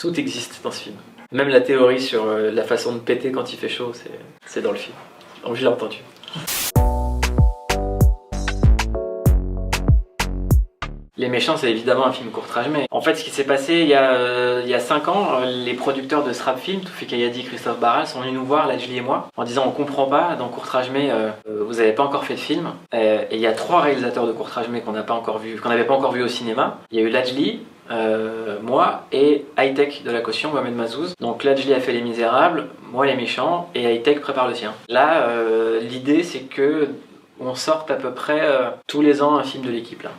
Tout existe dans ce film. Même la théorie sur la façon de péter quand il fait chaud, c'est dans le film. Donc je l'ai entendu. Les Méchants, c'est évidemment un film court-métrage. En fait, ce qui s'est passé il y a 5 ans, les producteurs de Srab Film, Toufik Ayadi, Christophe Barral, sont venus nous voir, Ladjli et moi, en disant on comprend pas, dans court-métrage, vous n'avez pas encore fait de film. Et il y a 3 réalisateurs de court-métrage qu'on n'avait pas encore vu au cinéma. Il y a eu Ladjli, moi et Hightech de la caution, Mohamed Mazouz. Donc Ladjli a fait Les Misérables, moi Les Méchants, et Hightech prépare le sien. Là, l'idée c'est que on sorte à peu près tous les ans un film de l'équipe là.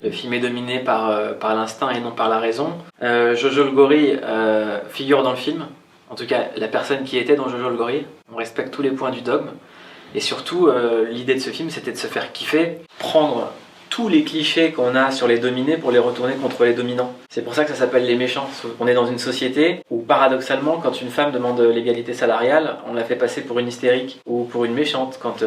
Le film est dominé par l'instinct et non par la raison. Jojo le gorille figure dans le film, en tout cas la personne qui était dans Jojo le gorille. On respecte tous les points du dogme. Et surtout, l'idée de ce film, c'était de se faire kiffer, prendre tous les clichés qu'on a sur les dominés pour les retourner contre les dominants. C'est pour ça que ça s'appelle Les Méchants. On est dans une société où, paradoxalement, quand une femme demande l'égalité salariale, on la fait passer pour une hystérique ou pour une méchante. Quand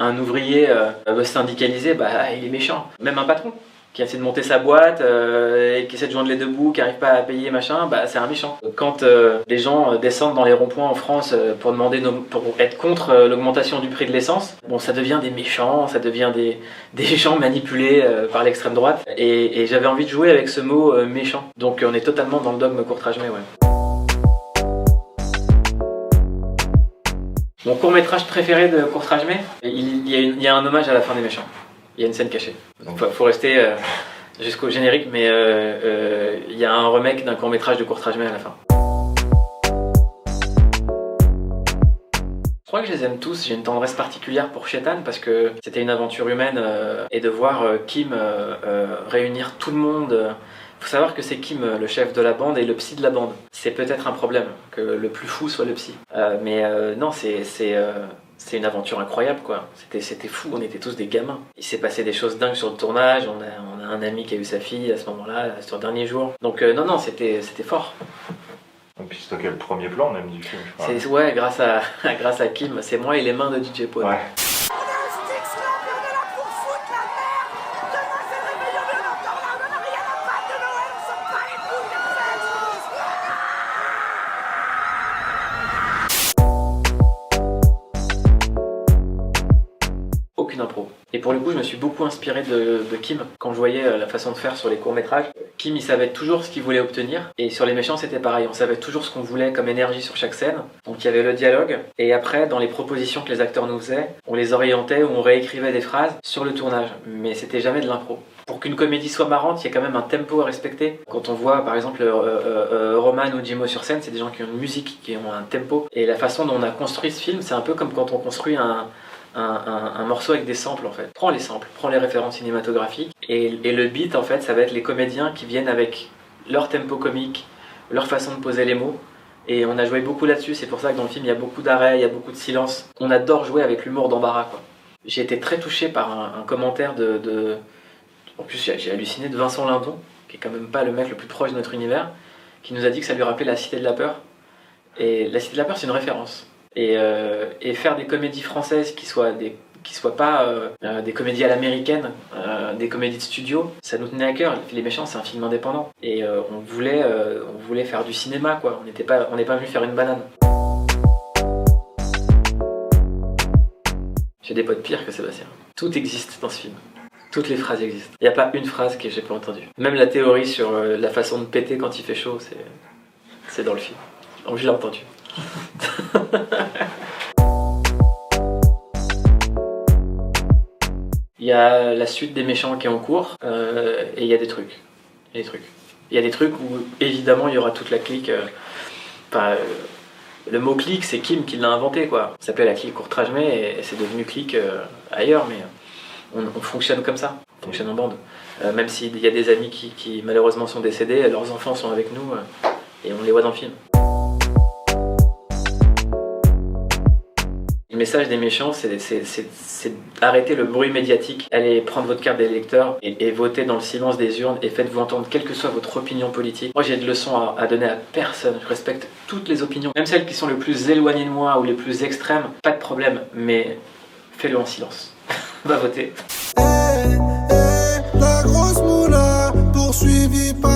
un ouvrier veut se syndicaliser, il est méchant. Même un patron qui essaie de monter sa boîte et qui essaie de joindre les deux bouts, qui n'arrive pas à payer machin, c'est un méchant. Quand les gens descendent dans les ronds-points en France pour être contre l'augmentation du prix de l'essence, ça devient des méchants, ça devient des gens manipulés par l'extrême droite. Et j'avais envie de jouer avec ce mot méchant. Donc on est totalement dans le dogme court-métrage, ouais. Mon court-métrage préféré de court-métrage, il y a un hommage à la fin des Méchants. Il y a une scène cachée. Donc faut rester jusqu'au générique, mais il y a un remake d'un court-métrage de court-métrage à la fin. Je crois que je les aime tous. J'ai une tendresse particulière pour Shaitan parce que c'était une aventure humaine et de voir Kim réunir tout le monde. Faut savoir que c'est Kim, le chef de la bande et le psy de la bande. C'est peut-être un problème que le plus fou soit le psy. Non, c'est une aventure incroyable quoi. C'était fou, on était tous des gamins. Il s'est passé des choses dingues sur le tournage, on a un ami qui a eu sa fille à ce moment-là, sur le dernier jour. Donc non, c'était fort. Et puis c'était le premier plan même du film, je crois. Ouais, grâce à Kim, c'est moi et les mains de DJ Paul. Ouais. Aucune impro. Et pour le coup, je me suis beaucoup inspiré de Kim quand je voyais la façon de faire sur les courts-métrages. Kim, il savait toujours ce qu'il voulait obtenir. Et sur Les Méchants, c'était pareil. On savait toujours ce qu'on voulait comme énergie sur chaque scène. Donc il y avait le dialogue. Et après, dans les propositions que les acteurs nous faisaient, on les orientait ou on réécrivait des phrases sur le tournage. Mais c'était jamais de l'impro. Pour qu'une comédie soit marrante, il y a quand même un tempo à respecter. Quand on voit par exemple Roman ou Jimo sur scène, c'est des gens qui ont une musique, qui ont un tempo. Et la façon dont on a construit ce film, c'est un peu comme quand on construit un morceau avec des samples en fait. Prends les samples, prends les références cinématographiques et le beat en fait ça va être les comédiens qui viennent avec leur tempo comique, leur façon de poser les mots et on a joué beaucoup là-dessus, c'est pour ça que dans le film il y a beaucoup d'arrêts, il y a beaucoup de silence. On adore jouer avec l'humour d'embarras quoi. J'ai été très touché par un commentaire en plus j'ai halluciné de Vincent Lindon, qui est quand même pas le mec le plus proche de notre univers, qui nous a dit que ça lui rappelait La Cité de la Peur. Et La Cité de la Peur c'est une référence. Et faire des comédies françaises qui soient pas des comédies à l'américaine, des comédies de studio, ça nous tenait à cœur. Les Méchants, c'est un film indépendant. Et on voulait faire du cinéma, quoi. On n'est pas venu faire une banane. J'ai des potes pires que Sébastien. Tout existe dans ce film. Toutes les phrases existent. Il n'y a pas une phrase que j'ai pas entendue. Même la théorie sur la façon de péter quand il fait chaud, c'est dans le film. Donc je l'ai entendu. Il y a la suite des Méchants qui est en cours et il y a des trucs. Il y a des trucs où évidemment il y aura toute la clique. Le mot clique, c'est Kim qui l'a inventé quoi. Ça s'appelait la clique court-métrage et c'est devenu clique ailleurs, mais on fonctionne comme ça, on fonctionne en bande. Même s'il y a des amis qui malheureusement sont décédés, leurs enfants sont avec nous et on les voit dans le film. Le message des méchants, c'est arrêter le bruit médiatique, allez prendre votre carte d'électeur et voter dans le silence des urnes et faites-vous entendre, quelle que soit votre opinion politique. Moi, j'ai de leçons à donner à personne. Je respecte toutes les opinions, même celles qui sont les plus éloignées de moi ou les plus extrêmes. Pas de problème, mais fais-le en silence. Va voter. La grosse moula poursuivie par